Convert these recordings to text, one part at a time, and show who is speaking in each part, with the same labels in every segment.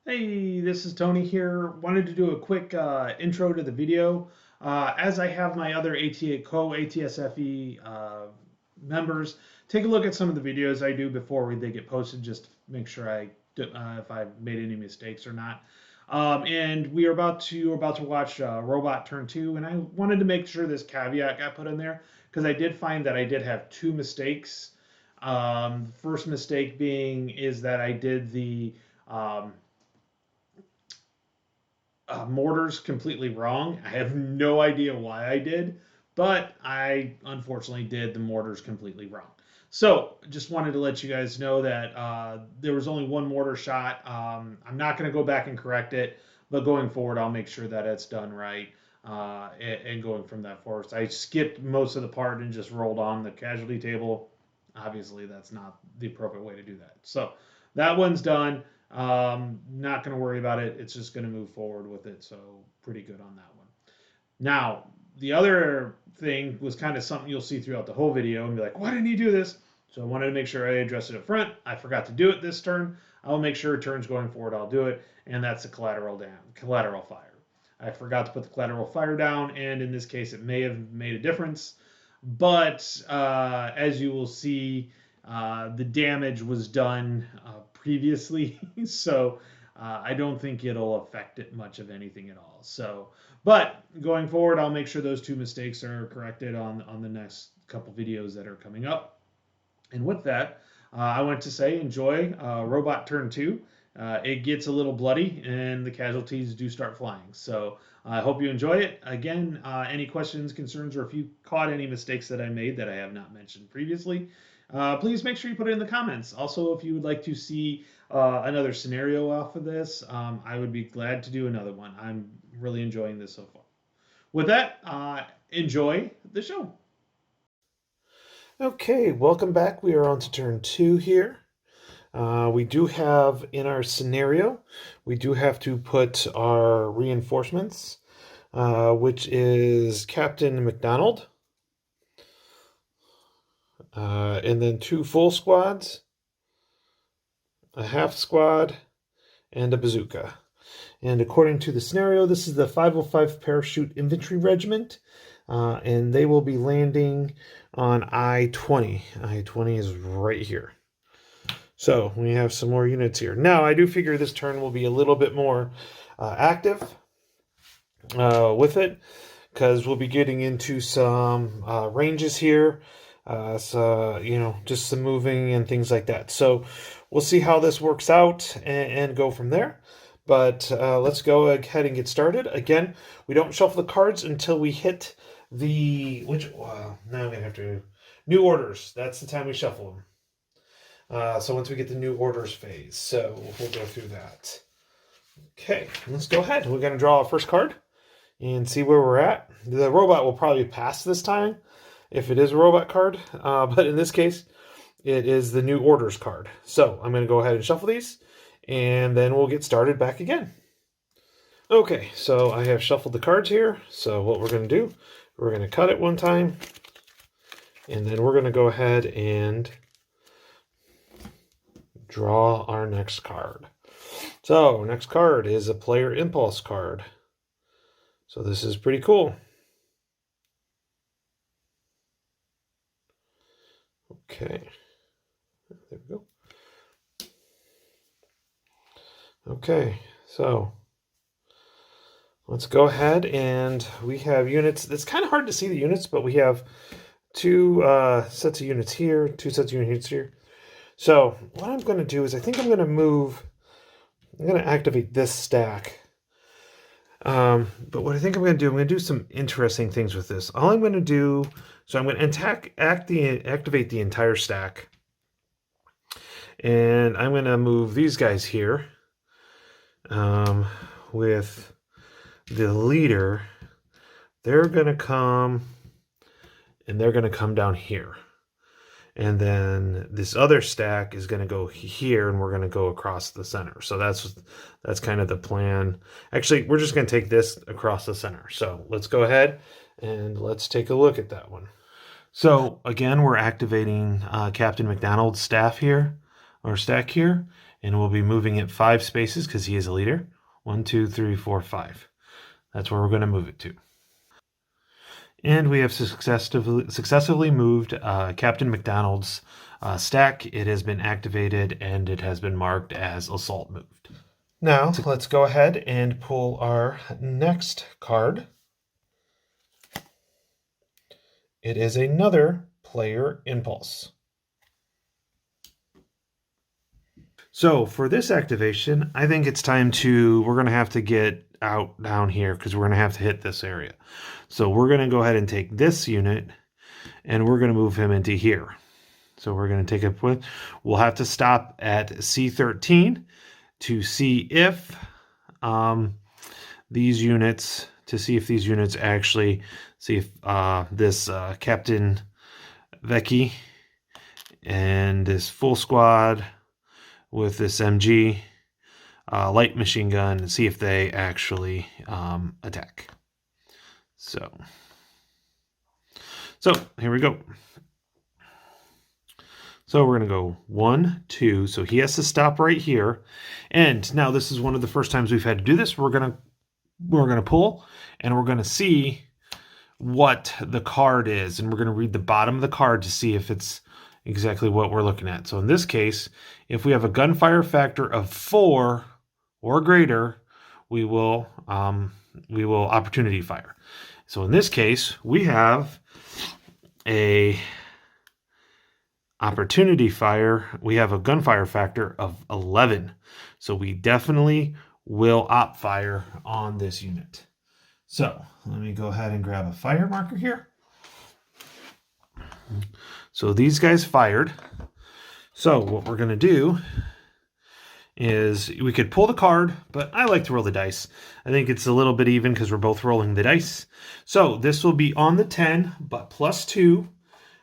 Speaker 1: Hey, this is Tony here. Wanted to do a quick intro to the video. As I have my other ATSFE members, take a look at some of the videos I do before they get posted, just to make sure if I've made any mistakes or not. And we are about to watch Robot Turn 2, and I wanted to make sure this caveat got put in there because I did find that I did have two mistakes. First mistake being is that I did the um, mortars completely wrong. I have no idea why I did, but I unfortunately did the mortars completely wrong. So just wanted to let you guys know that there was only one mortar shot. I'm not going to go back and correct it, but going forward, I'll make sure that it's done right. And going from that forward, I skipped most of the part and just rolled on the casualty table. Obviously, that's not the appropriate way to do that. So that one's done. Not going to worry about it. It's just going to move forward with it. So pretty good on that one. Now, the other thing was kind of something you'll see throughout the whole video and be like, why didn't you do this? So I wanted to make sure I addressed it up front. I forgot to do it this turn. I'll make sure turns going forward I'll do it, and that's the collateral fire. I forgot to put the collateral fire down, and in this case, it may have made a difference. But as you will see, the damage was done previously, so I don't think it'll affect it much of anything at all. So, but going forward, I'll make sure those two mistakes are corrected on the next couple videos that are coming up. And with that, I want to say enjoy Robot Turn 2. It gets a little bloody and the casualties do start flying. So I hope you enjoy it. Again, any questions, concerns, or if you caught any mistakes that I made that I have not mentioned previously, please make sure you put it in the comments. Also, if you would like to see another scenario off of this, I would be glad to do another one. I'm really enjoying this so far. With that, enjoy the show.
Speaker 2: Okay, welcome back. We are on to turn 2 here. We do have in our scenario, we do have to put our reinforcements, which is Captain McDonald, and then 2 full squads, a half squad, and a bazooka. And according to the scenario, this is the 505 Parachute Infantry Regiment, and they will be landing on I-20. I-20 is right here. So we have some more units here. Now, I do figure this turn will be a little bit more active with it, because we'll be getting into some ranges here. So, just some moving and things like that. So we'll see how this works out and go from there. But let's go ahead and get started. Again, we don't shuffle the cards until we hit now I'm going to have to... New orders. That's the time we shuffle them. So once we get the new orders phase. So we'll go through that. Okay, let's go ahead. We're going to draw our first card and see where we're at. The robot will probably pass this time if it is a robot card. But in this case, it is the new orders card. So I'm going to go ahead and shuffle these, and then we'll get started back again. Okay, so I have shuffled the cards here. So what we're going to do, we're going to cut it one time, and then we're going to go ahead and draw our next card. So next card is a player impulse card. So this is pretty cool. Okay, there we go. Okay, so let's go ahead, and we have units. It's kind of hard to see the units, but we have two sets of units here, two sets of units here. So what I'm going to do is I'm going to activate this stack. But what I think I'm going to do some interesting things with this. All I'm going to do, so I'm going to activate the entire stack. And I'm going to move these guys here with the leader. They're going to come, and they're going to come down here. And then this other stack is going to go here, and we're going to go across the center. So that's kind of the plan. Actually, we're just going to take this across the center. So let's go ahead and let's take a look at that one. So again, we're activating Captain McDonald's stack here, and we'll be moving it 5 spaces because he is a leader. 1, 2, 3, 4, 5. That's where we're going to move it to. And we have successfully moved Captain McDonald's stack. It has been activated and it has been marked as assault moved. Now, let's go ahead and pull our next card. It is another player impulse. So for this activation, I think it's time we're going to have to get out down here because we're going to have to hit this area. So we're going to go ahead and take this unit and we're going to move him into here. So we're going to take it, we'll have to stop at C13 to see if these units actually, see if this Captain Vecchi and this full squad with this MG light machine gun and see if they actually attack. So here we go. So we're going to go 1, 2. So he has to stop right here. And now this is one of the first times we've had to do this. We're going to pull and we're going to see what the card is. And we're going to read the bottom of the card to see if it's exactly what we're looking at. So in this case, if we have a gunfire factor of 4 or greater, we will opportunity fire. So in this case, we have a opportunity fire. We have a gunfire factor of 11. So we definitely will op fire on this unit. So let me go ahead and grab a fire marker here. So these guys fired. So what we're going to do is we could pull the card, but I like to roll the dice. I think it's a little bit even because we're both rolling the dice. So this will be on the 10, but plus 2.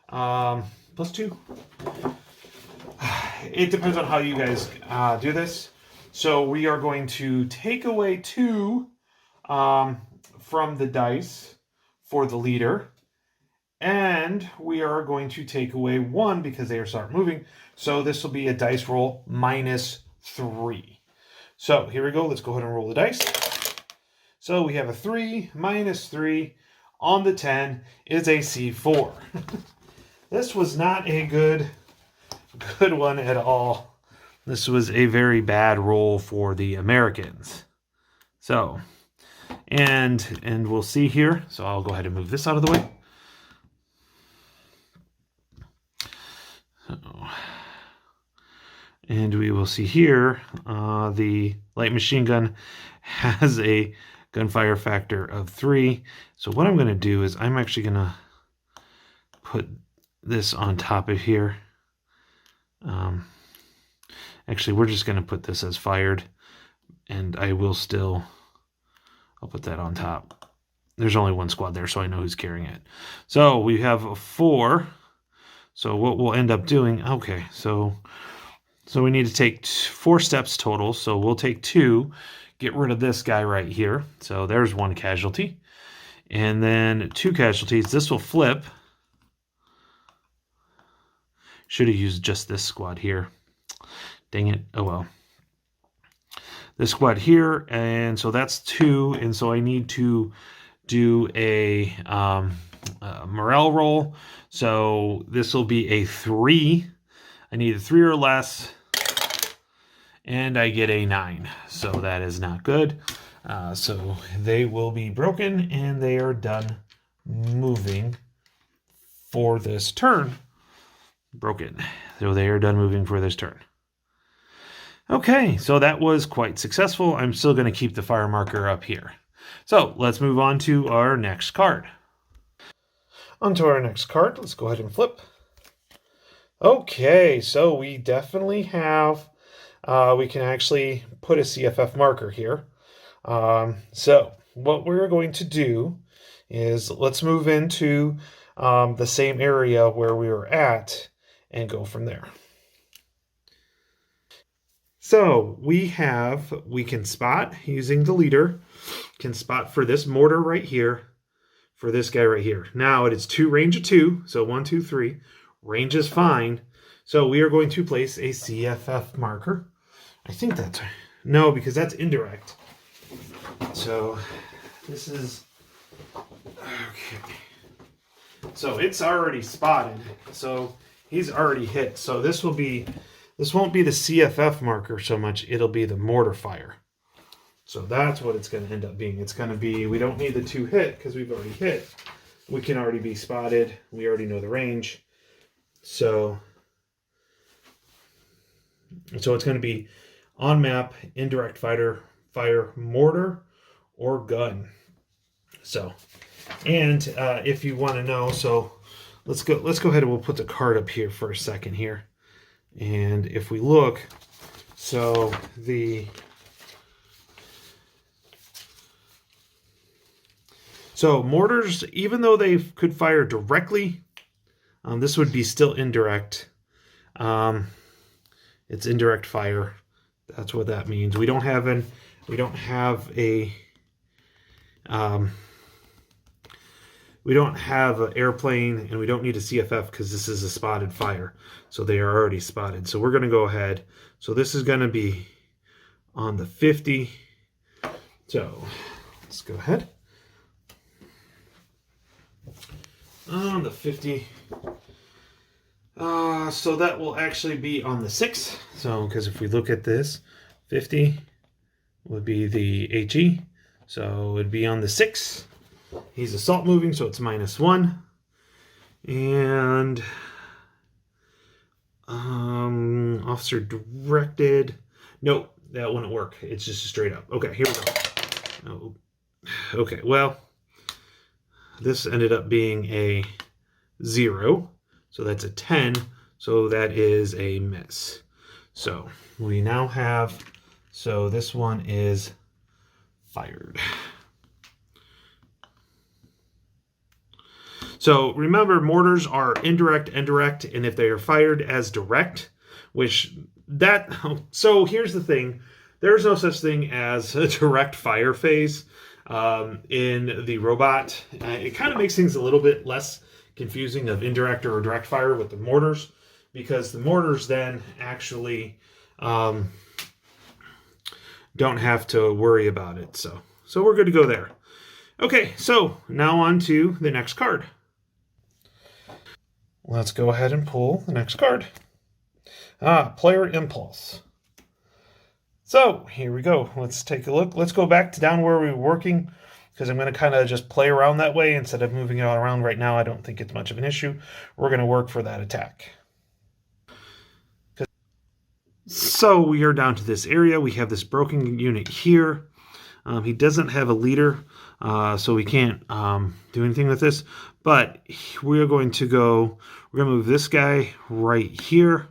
Speaker 2: Plus 2. It depends on how you guys do this. So we are going to take away 2 from the dice for the leader. And we are going to take away 1 because they start moving. So this will be a dice roll minus 3. So here we go. Let's go ahead and roll the dice. So we have a 3 minus 3 on the 10 is a C4. This was not a good one at all. This was a very bad roll for the Americans. So, and we'll see here. So I'll go ahead and move this out of the way. And we will see here, the light machine gun has a gunfire factor of 3. So what I'm going to do is I'm actually going to put this on top of here. Actually, we're just going to put this as fired, and I'll put that on top. There's only 1 squad there, so I know who's carrying it. So we have a 4. So what we'll end up doing, okay, so we need to take 4 steps total. So we'll take 2, get rid of this guy right here. So there's 1 casualty. And then 2 casualties. This will flip. Should have used just this squad here. Dang it. Oh well. This squad here. And so that's 2. And so I need to do a morale roll. So this will be a 3. I need a 3 or less. And I get a 9. So that is not good. So they will be broken and they are done moving for this turn. Broken. So they are done moving for this turn. Okay, so that was quite successful. I'm still going to keep the fire marker up here. So let's move on to our next card. Onto our next card. Let's go ahead and flip. Okay, so we definitely have, we can actually put a CFF marker here. So what we're going to do is let's move into the same area where we were at and go from there. So we can spot using the leader, can spot for this mortar right here, for this guy right here. Now it is 2 range of 2, so 1, 2, 3. Range is fine. So we are going to place a CFF marker I think that's... No, because that's indirect. So this is... Okay. So it's already spotted. So he's already hit. So this won't be the CFF marker so much. It'll be the mortar fire. So that's what it's going to end up being. It's going to be, we don't need the 2 hit because we've already hit. We can already be spotted. We already know the range. So it's going to be on map, indirect fire, mortar, or gun. So, and if you want to know, so let's go ahead and we'll put the card up here for a second here. And if we look, so mortars, even though they could fire directly, this would be still indirect. It's indirect fire. That's what that means. We don't have an airplane, and we don't need a CFF because this is a spotted fire. So they are already spotted. So we're going to go ahead. So this is going to be on the 50. So let's go ahead. On the 50. So that will actually be on the 6. So, because if we look at this, 50 would be the HE. So it would be on the 6. He's assault moving, so it's -1. And officer directed. No, that wouldn't work. It's just a straight up. Okay, here we go. Oh, okay, well, this ended up being a 0. So that's a 10. So that is a miss. So we now have, so this one is fired. So remember, mortars are indirect, and if they are fired as direct, so here's the thing. There's no such thing as a direct fire phase in the robot. It kind of makes things a little bit less confusing of indirect or direct fire with the mortars, because the mortars then actually don't have to worry about it. So we're good to go there. Okay, so now on to the next card. Let's go ahead and pull the next card. Player Impulse. So here we go. Let's take a look. Let's go back to down where we were working, because I'm going to kind of just play around that way instead of moving it all around right now. I don't think it's much of an issue. We're going to work for that attack. So we are down to this area. We have this broken unit here. He doesn't have a leader, so we can't do anything with this. But we're going to move this guy right here.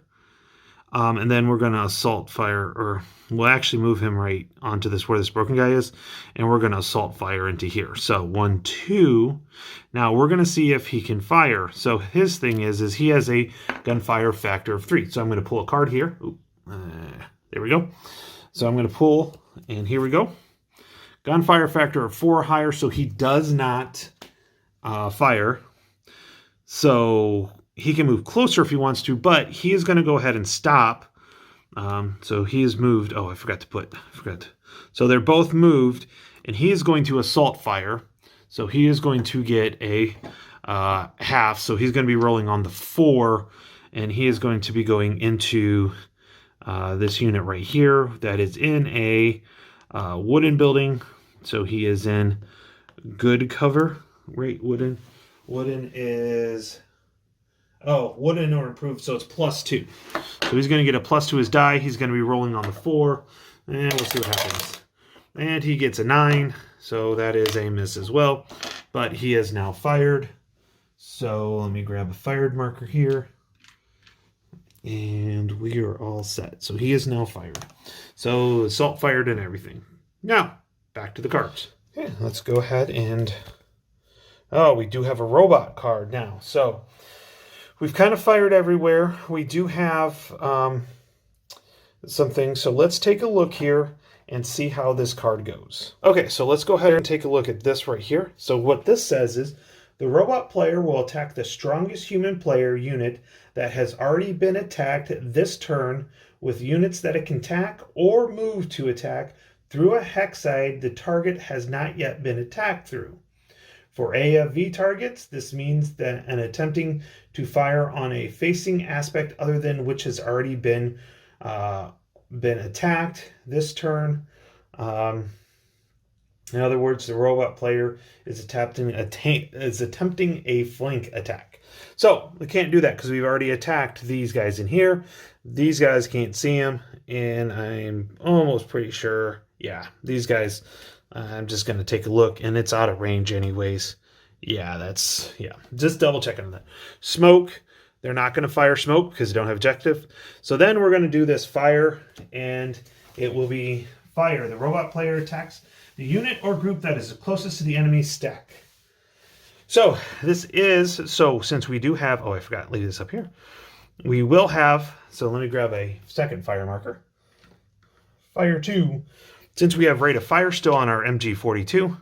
Speaker 2: And then we're going to assault fire, or we'll actually move him right onto this where this broken guy is, and we're going to assault fire into here. So 1, 2. Now we're going to see if he can fire. So his thing is he has a gunfire factor of 3. So I'm going to pull a card here. There we go. So I'm going to pull, and here we go. Gunfire factor of 4 or higher, so he does not fire. So he can move closer if he wants to, but he is going to go ahead and stop. So he is moved. Oh, I forgot. So they're both moved, and he is going to assault fire. So he is going to get a half. So he's going to be rolling on the 4, and he is going to be going into this unit right here that is in a wooden building. So he is in good cover. Right, wooden is... Oh, wooden or improved, so it's +2. So he's going to get a +2 to his die. He's going to be rolling on the 4, and we'll see what happens. And he gets a 9, so that is a miss as well. But he is now fired. So let me grab a fired marker here. And we are all set. So he is now fired. So assault fired and everything. Now, back to the cards. Okay, let's go ahead and... Oh, we do have a robot card now. So... we've kind of fired everywhere. We do have some things. So let's take a look here and see how this card goes. Okay, so let's go ahead and take a look at this right here. So what this says is The robot player will attack the strongest human player unit that has already been attacked this turn with units that it can attack or move to attack through a hexide the target has not yet been attacked through. For AFV targets, this means that an attempting to fire on a facing aspect other than which has already been attacked this turn. In other words, the robot player is attempting a flank attack. So we can't do that because we've already attacked these guys in here. These guys can't see them, and I'm almost pretty sure, yeah, these guys, I'm just going to take a look, and it's out of range anyways. Yeah, just double checking on that. Smoke, they're not going to fire smoke because they don't have objective. So then we're going to do this fire, and it will be fire. The robot player attacks the unit or group that is closest to the enemy's stack. So since we do have, I forgot to leave this up here. We will have, so let me grab a second fire marker. Fire 2. Since we have rate of fire still on our MG42,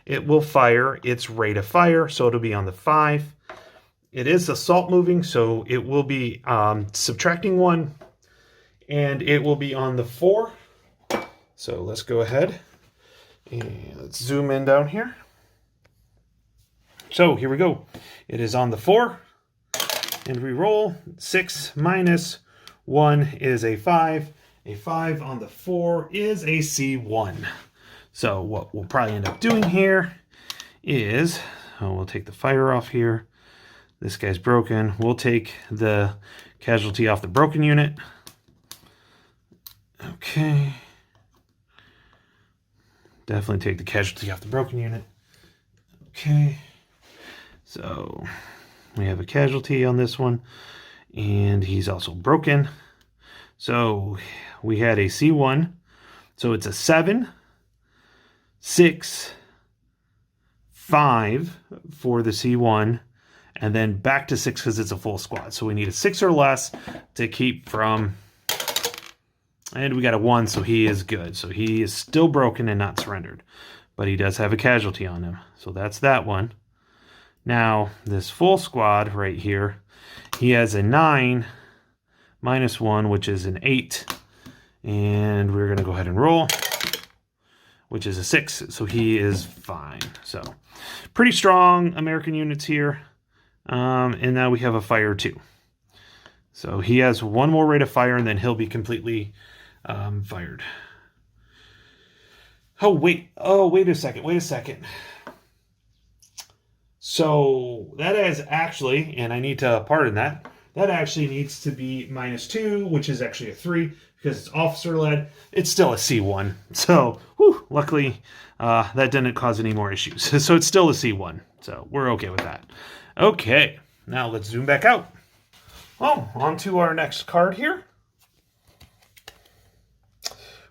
Speaker 2: it will fire its rate of fire, so it'll be on the 5. It is assault moving, so it will be subtracting 1, and it will be on the 4. So let's go ahead and let's zoom in down here. So here we go. It is on the 4, and we roll. 6 minus 1 is a 5. A 5 on the 4 is a C1. So what we'll probably end up doing here is, we'll take the fire off here. This guy's broken. We'll take the casualty off the broken unit. Okay. Definitely take the casualty off the broken unit. Okay. So we have a casualty on this one, and he's also broken. So we had a C1. So it's a 7, 6, 5 for the C1, and then back to 6 because it's a full squad. So we need a 6 or less to keep from, and we got a 1, so he is good. So he is still broken and not surrendered, but he does have a casualty on him. So that's that one. Now, this full squad right here, he has a 9 minus 1, which is an 8. And we're going to go ahead and roll, which is a 6. So he is fine. So pretty strong American units here. And now we have a fire 2. So he has 1 more rate of fire, and then he'll be completely fired. Oh, wait a second. So that is actually, and I need to pardon that, that actually needs to be -2, which is actually a 3, because it's officer-led. It's still a C1. So, luckily, that didn't cause any more issues. So it's still a C1. So we're okay with that. Okay, now let's zoom back out. Oh, on to our next card here.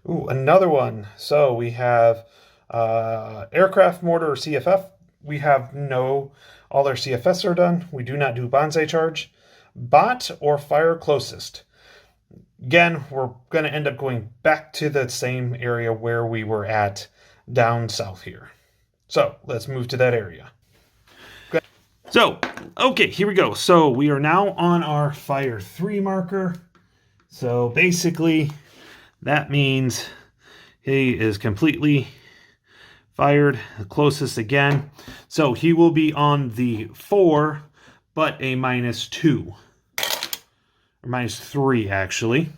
Speaker 2: Ooh, another one. So we have aircraft, mortar, or CFF. We have all our CFS are done. We do not do bonsai charge. Bot or fire closest. Again, we're going to end up going back to the same area where we were at down south here. So let's move to that area. Okay. So, okay, here we go. So we are now on our fire 3 marker. So basically, that means he is completely fired, the closest again. So he will be on the 4, but a -2. Or -3, actually.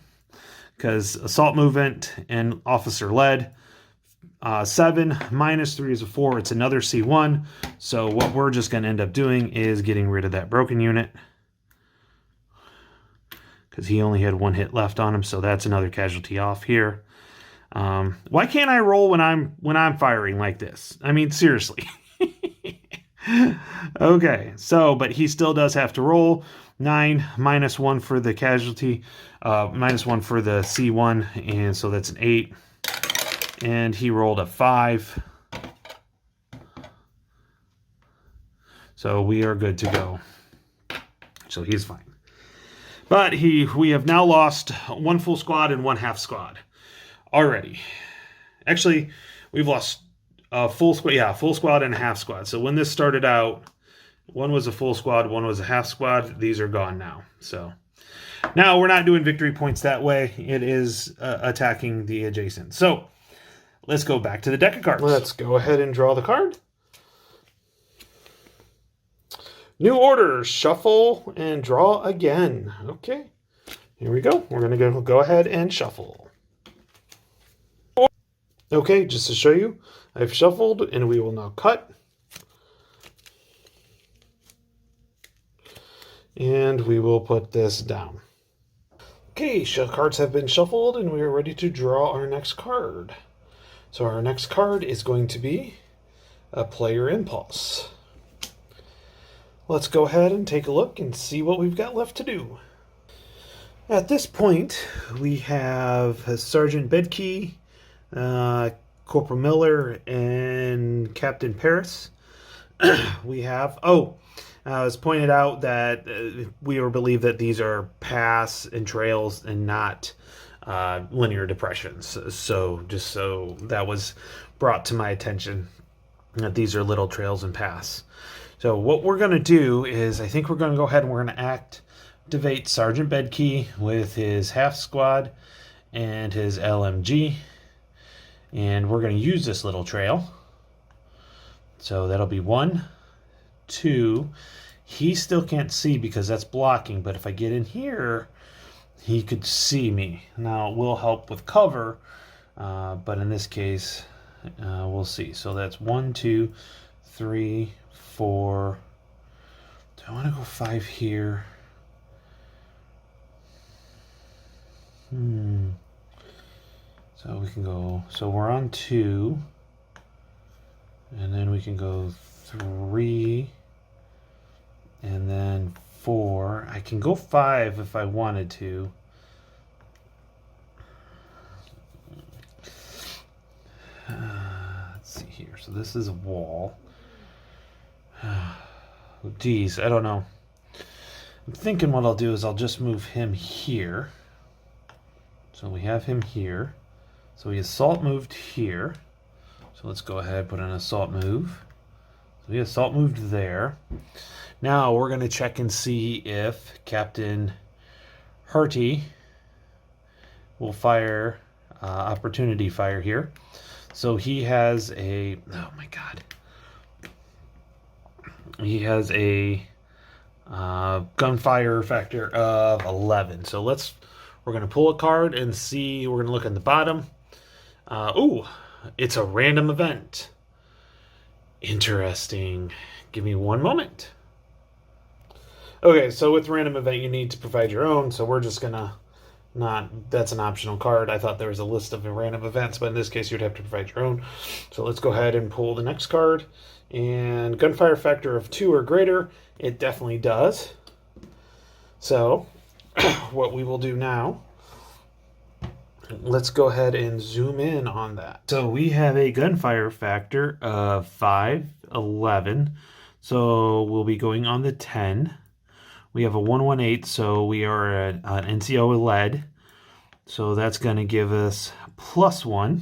Speaker 2: Because assault movement and officer led. 7 -3 is a 4. It's another C1. So what we're just going to end up doing is getting rid of that broken unit. Because he only had 1 hit left on him. So that's another casualty off here. Why can't I roll when I'm firing like this? I mean, seriously. Okay, so, but he still does have to roll. 9 -1 for the casualty, -1 for the C1, and so that's an 8. And he rolled a 5. So we are good to go. So he's fine. But we have now lost 1 full squad and 1 half squad already. Actually, we've lost a full squad and a half squad. So when this started out, One was a full squad, one was a half squad. These are gone now. So now we're not doing victory points that way. It is attacking the adjacent. So let's go back to the deck of cards. Let's go ahead and draw the card. New order, shuffle and draw again. Okay, here we go. We're going to go ahead and shuffle. Okay, just to show you, I've shuffled and we will now cut. And we will put this down. Okay, cards have been shuffled and we are ready to draw our next card. So our next card is going to be a player impulse. Let's go ahead and take a look and see what we've got left to do. At this point, we have Sergeant Bedkey, Corporal Miller, and Captain Paris. We have, it's pointed out that we believe that these are paths and trails and not linear depressions. So just so that was brought to my attention, that these are little trails and paths. So what we're going to do is, I think we're going to go ahead and we're going to activate Sergeant Bedkey with his half squad and his LMG. And we're going to use this little trail. So that'll be 1, 2. He still can't see because that's blocking, but if I get in here, he could see me. Now, it will help with cover, but in this case, we'll see. So that's 1, 2, 3, 4. Do I want to go 5 here? So we can go, so we're on 2, and then we can go 3, and then 4. I can go 5 if I wanted to. Let's see here. So this is a wall. Geez, I don't know. I'm thinking what I'll do is I'll just move him here. So we have him here. So he assault moved here. So let's go ahead and put an assault move. So he assault moved there. Now we're going to check and see if Captain Hurty will fire opportunity fire here. So he has a, oh my God. He has a gunfire factor of 11. So we're going to pull a card and see, we're going to look at the bottom. It's a random event. Interesting. Give me one moment. Okay, so with random event, you need to provide your own. So we're just going to that's an optional card. I thought there was a list of random events, but in this case, you'd have to provide your own. So let's go ahead and pull the next card. And gunfire factor of 2 or greater, it definitely does. So what we will do now, let's go ahead and zoom in on that. So we have a gunfire factor of 511. So we'll be going on the 10. We have a 118, so we are an NCO lead. So that's going to give us +1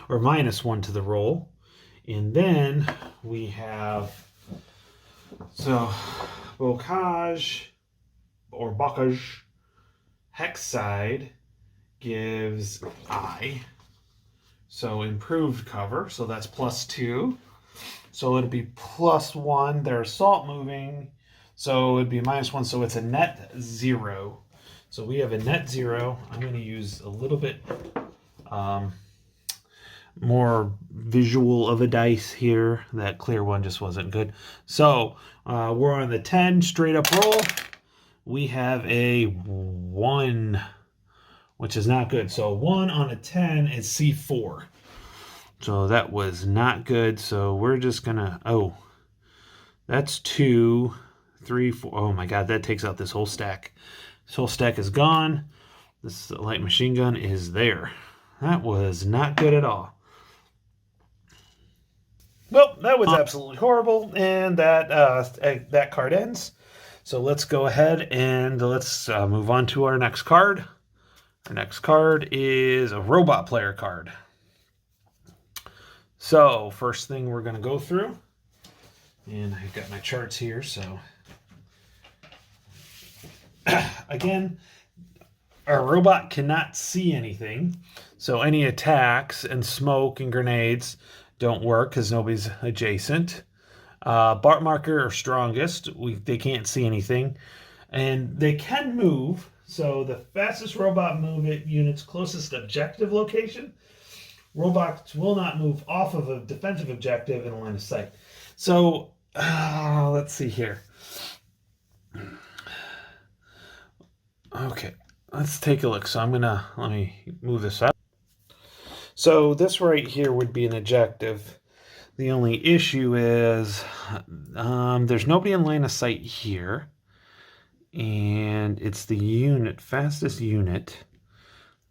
Speaker 2: or -1 to the roll. And then we have, so bocage or bocage hex side gives I. So improved cover, so that's +2. So it'd be +1. They're assault moving. So it'd be -1, so it's a net 0. So we have a net 0. I'm going to use a little bit more visual of a dice here. That clear one just wasn't good. So we're on the 10, straight up roll. We have a 1, which is not good. So 1 on a 10 is C4. So that was not good. So we're just going to, that's 2, 3, 4. Oh my God, that takes out this whole stack. This whole stack is gone. This light machine gun is there. That was not good at all. Well, that was absolutely horrible, and that card ends. So let's go ahead and let's move on to our next card. Our next card is a robot player card. So first thing we're going to go through And I've got my charts here, so again, our robot cannot see anything, so any attacks and smoke and grenades don't work because nobody's adjacent. Bart marker are strongest. They can't see anything, and they can move. So the fastest robot unit's closest objective location, robots will not move off of a defensive objective in a line of sight. So let's see here. Okay, let's take a look. So let me move this up. So this right here would be an objective. The only issue is there's nobody in line of sight here. And it's the fastest unit.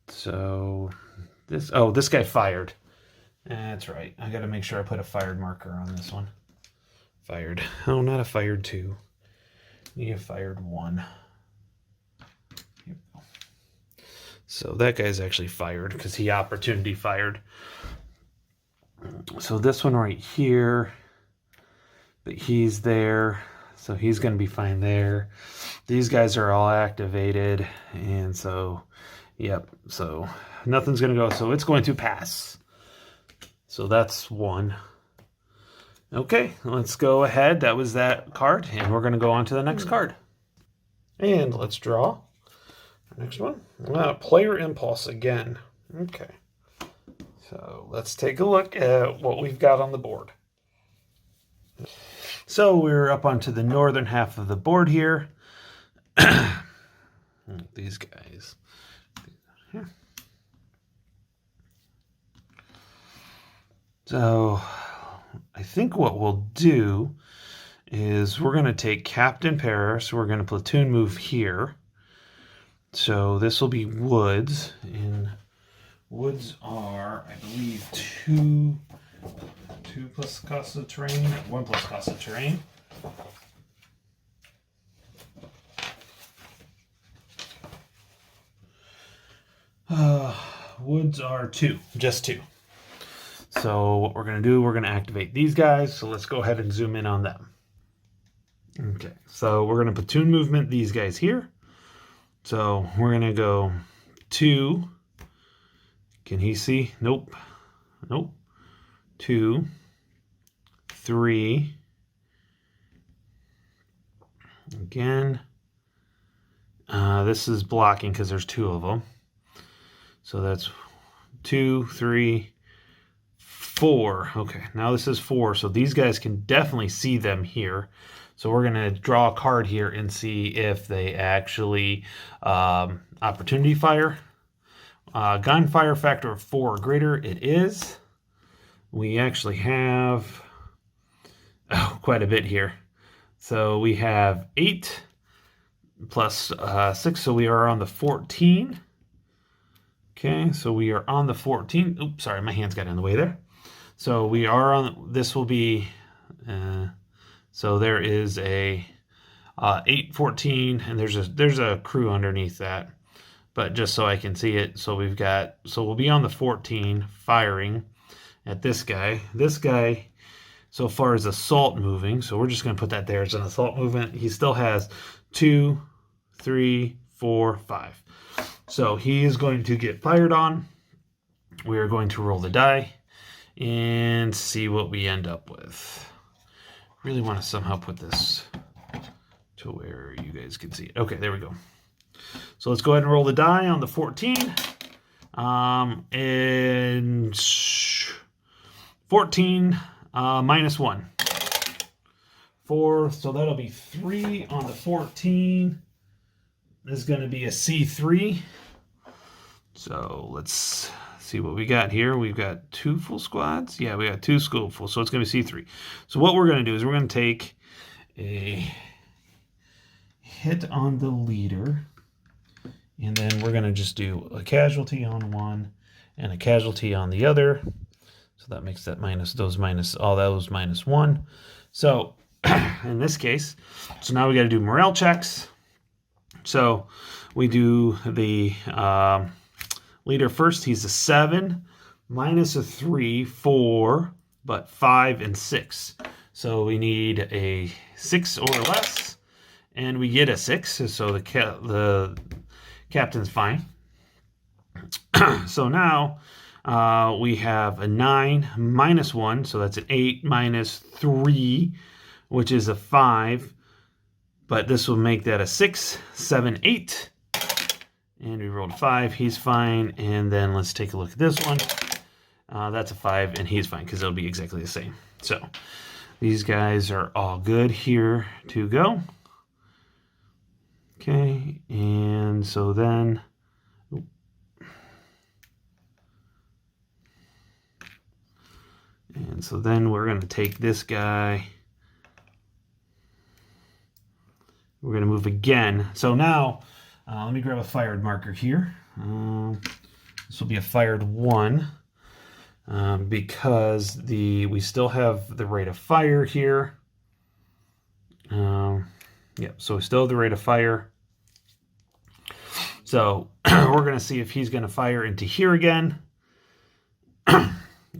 Speaker 2: So this guy fired. That's right. I got to make sure I put a fired marker on this one. Fired. Oh, not a fired 2. Need a fired 1. Here we go. So that guy's actually fired because he opportunity fired. So this one right here, but he's there, so he's going to be fine there. These guys are all activated, and so, yep, so nothing's going to go, so it's going to pass. So that's 1. Okay, let's go ahead. That was that card, and we're going to go on to the next card. And let's draw our next one. Player Impulse again. Okay. So let's take a look at what we've got on the board. So we're up onto the northern half of the board here. These guys. Here. So I think what we'll do is we're going to take Captain Paris. We're going to platoon move here. So this will be woods. And woods are, I believe, 2 plus cost of terrain, 1 plus cost of terrain. Woods are 2, just 2. So what we're going to do, we're going to activate these guys. So let's go ahead and zoom in on them. Okay, so we're going to platoon movement these guys here. So we're going to go 2. Can he see? Nope. Nope. 2, 3. Again. This is blocking because there's 2 of them. So that's 2, 3, 4. Okay, now this is 4. So these guys can definitely see them here. So we're going to draw a card here and see if they actually opportunity fire. Gunfire factor of 4 or greater. It is. We actually have quite a bit here. So we have 8 plus 6. So we are on the 14. Okay, so we are on the 14. Oops, sorry, my hands got in the way there. So we are on, this will be, so there is a 8, 14, and there's a crew underneath that. But just so I can see it, so we'll be on the 14 firing at this guy. This guy so far is assault moving, so we're just going to put that there as an assault movement. He still has 2, 3, 4, 5. So he is going to get fired on. We are going to roll the die and see what we end up with. Really want to somehow put this to where you guys can see it. Okay, there we go. So let's go ahead and roll the die on the 14. And 14 minus 1. 4, so that'll be 3 on the 14. This is going to be a C3. So let's see what we got here. We've got 2 full squads. Yeah, we got 2 full, so it's going to be C3. So what we're going to do is we're going to take a hit on the leader. And then we're going to just do a casualty on one and a casualty on the other. So that makes that all those minus 1. So in this case, so now we got to do morale checks. So we do the leader first. He's a 7, minus a 3, 4, but 5 and 6. So we need a 6 or less, and we get a 6, so the captain's fine. So now we have a 9 minus 1, so that's an 8 minus 3, which is a 5. But this will make that a 6, 7, 8. And we rolled 5. He's fine. And then let's take a look at this one. That's a 5, and he's fine because it'll be exactly the same. So these guys are all good here to go. Okay, and so then... And so then we're going to take this guy. We're going to move again. So now, let me grab a fired marker here. This will be a fired 1 because we still have the rate of fire here. Yep, so we still have the rate of fire. So we're going to see if he's going to fire into here again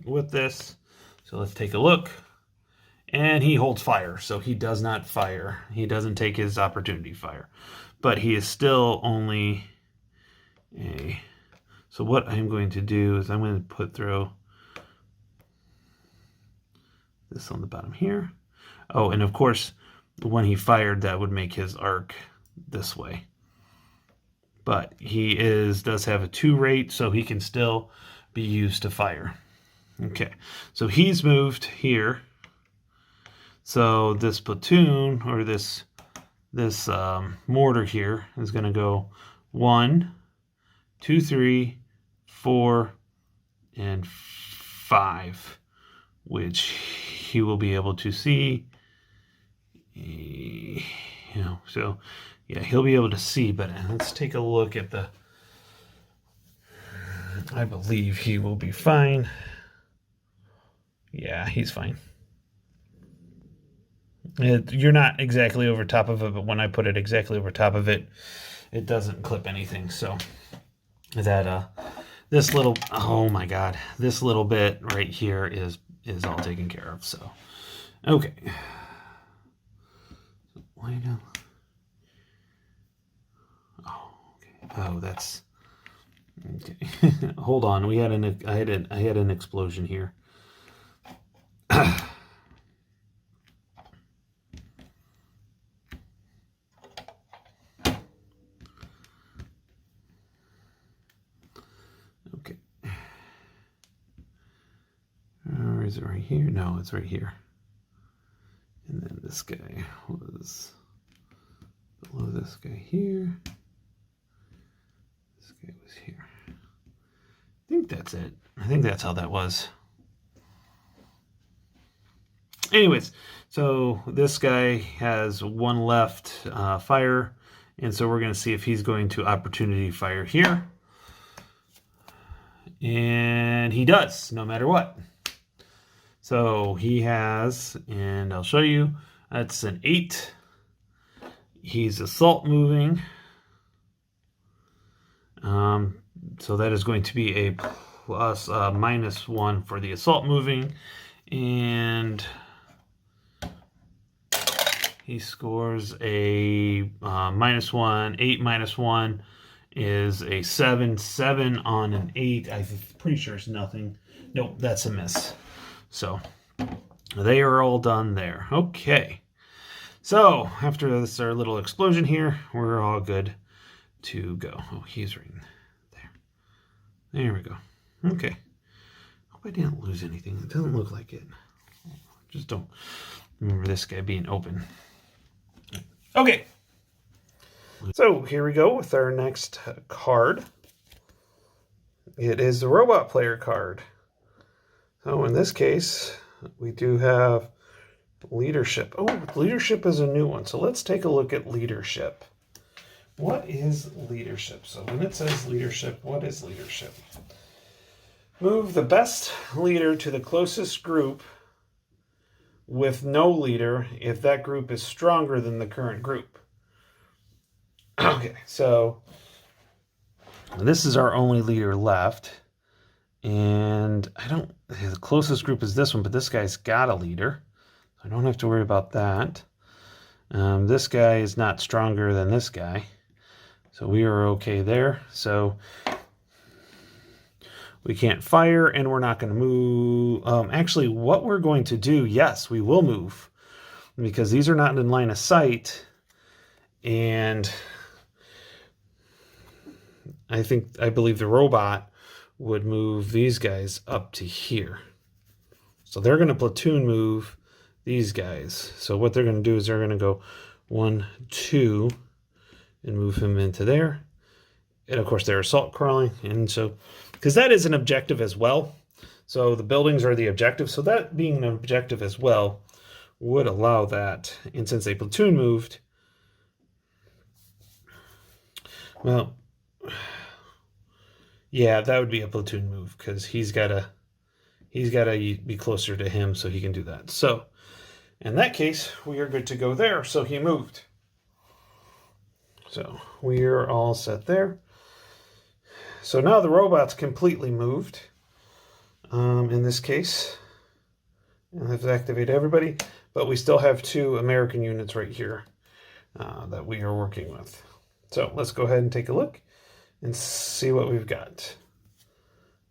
Speaker 2: with this. So let's take a look. And he holds fire, so he does not fire. He doesn't take his opportunity fire. But he is still only a... So what I'm going to do is I'm going to throw this on the bottom here. Oh, and of course, when he fired, that would make his arc this way. But he does have a 2 rate, so he can still be used to fire. Okay, so he's moved here. So this platoon, or this mortar here, is going to go 1, 2, 3, 4, and 5, which he will be able to see. So yeah, he'll be able to see. But let's take a look at the. I believe he will be fine. Yeah, he's fine. You're not exactly over top of it, but when I put it exactly over top of it, it doesn't clip anything. So that this little, oh my God, this little bit right here is all taken care of. So okay, why no? Oh, okay. Oh, that's okay. Hold on, I had an explosion here. Okay. Or is it right here? No, it's right here. And then this guy was below this guy here. This guy was here. I think that's it. I think that's how that was. Anyways, so this guy has 1 left fire, and so we're going to see if he's going to opportunity fire here. And he does, no matter what. So he has, and I'll show you, that's an 8. He's assault moving. So that is going to be a plus -1 for the assault moving. And he scores a -1. 8 -1 is a 7. 7 on an 8. I'm pretty sure it's nothing. Nope, that's a miss. So they are all done there. Okay. So after this, our little explosion here, we're all good to go. Oh, he's right there. There we go. Okay. Hope I didn't lose anything. It doesn't look like it. Just don't remember this guy being open. Okay. So here we go with our next card. It is the robot player card. So in this case, we do have leadership. Oh, leadership is a new one. So let's take a look at leadership. What is leadership? So when it says leadership, what is leadership? Move the best leader to the closest group with no leader if that group is stronger than the current group. Okay, so this is our only leader left. And the closest group is this one, but this guy's got a leader. I don't have to worry about that. This guy is not stronger than this guy, so we are okay there. So we can't fire, and we're not going to move. Actually, what we're going to do, yes, we will move, because these are not in line of sight, and I believe the robot would move these guys up to here. So they're going to platoon move these guys. So what they're going to do is they're going to go 1, 2, and move him into there. And of course they're assault crawling, and so because that is an objective as well. So the buildings are the objective. So that being an objective as well would allow that. And since they platoon moved, well, yeah, that would be a platoon move because he's gotta be closer to him so he can do that. So in that case, we are good to go there. So he moved. So we are all set there. So now the robot's completely moved. In this case, I'll have to activate everybody, but we still have 2 American units right here that we are working with. So let's go ahead and take a look and see what we've got.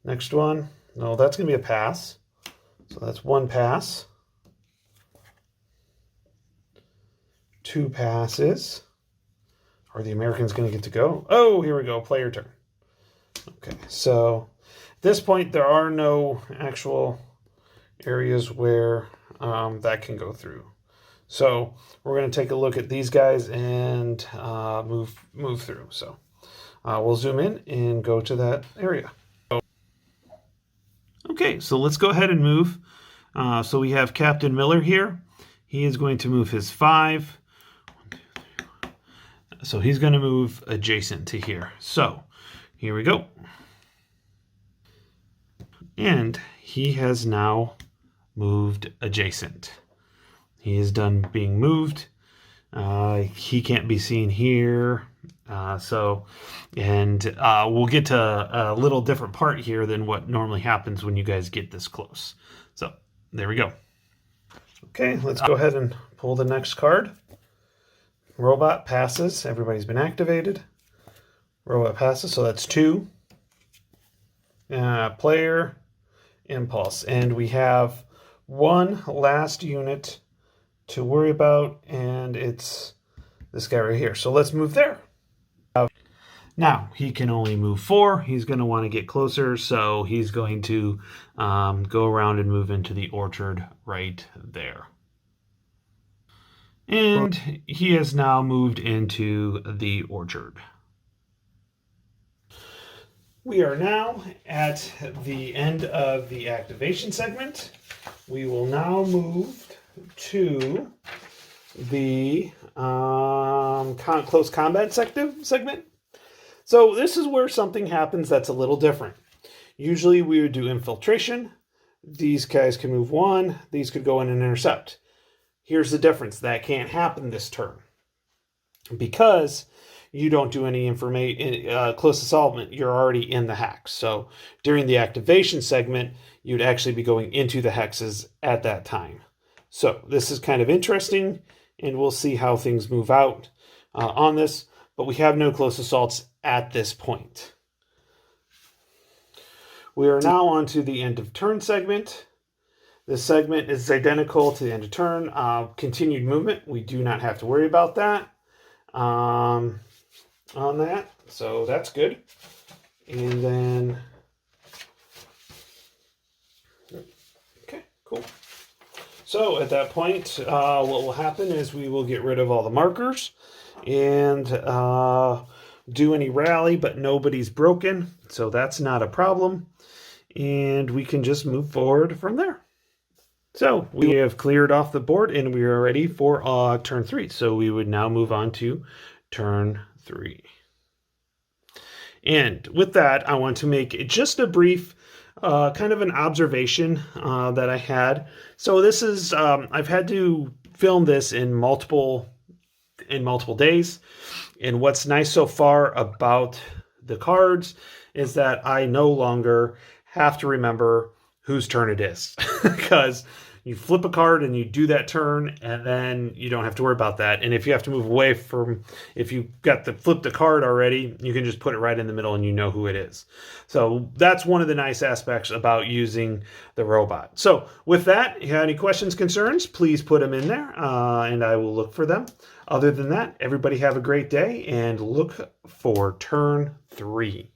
Speaker 2: Next one. No, that's going to be a pass. So that's 1 pass. 2 passes. Are the Americans going to get to go? Oh, here we go. Player turn. Okay, so at this point, there are no actual areas where that can go through. So we're going to take a look at these guys and move through. So we'll zoom in and go to that area. Okay, so let's go ahead and move. So we have Captain Miller here. He is going to move his 5. 1, 2, 3, 4. So he's going to move adjacent to here. So here we go. And he has now moved adjacent. He is done being moved. He can't be seen here. We'll get to a little different part here than what normally happens when you guys get this close. So there we go. Okay, let's go ahead and pull the next card. Robot passes. Everybody's been activated. Robot passes, so that's 2. Player, impulse. And we have 1 last unit to worry about, and it's this guy right here. So let's move there. Now, he can only move 4. He's going to want to get closer, so he's going to go around and move into the orchard right there. And he has now moved into the orchard. We are now at the end of the activation segment. We will now move to the close combat segment. So this is where something happens that's a little different. Usually we would do infiltration. These guys can move 1. These could go in and intercept. Here's the difference. That can't happen this turn because you don't do any close assaultment. You're already in the hex. So during the activation segment, you'd actually be going into the hexes at that time. So this is kind of interesting, and we'll see how things move out on this. But we have no close assaults at this point. We are now on to the end of turn segment. This segment is identical to the end of turn. Continued movement, we do not have to worry about that on that. So that's good. And then, okay, cool. So at that point, what will happen is we will get rid of all the markers and do any rally, but nobody's broken. So that's not a problem. And we can just move forward from there. So we have cleared off the board and we are ready for turn 3. So we would now move on to turn 3. And with that, I want to make just a brief kind of an observation that I had. So this is, I've had to film this in multiple days. And what's nice so far about the cards is that I no longer have to remember whose turn it is because You flip a card and you do that turn, and then you don't have to worry about that. And if you have to move away from, if you got the flipped a card already, you can just put it right in the middle and you know who it is. So that's one of the nice aspects about using the robot. So with that, if you have any questions, concerns, please put them in there, and I will look for them. Other than that, everybody have a great day and look for turn 3.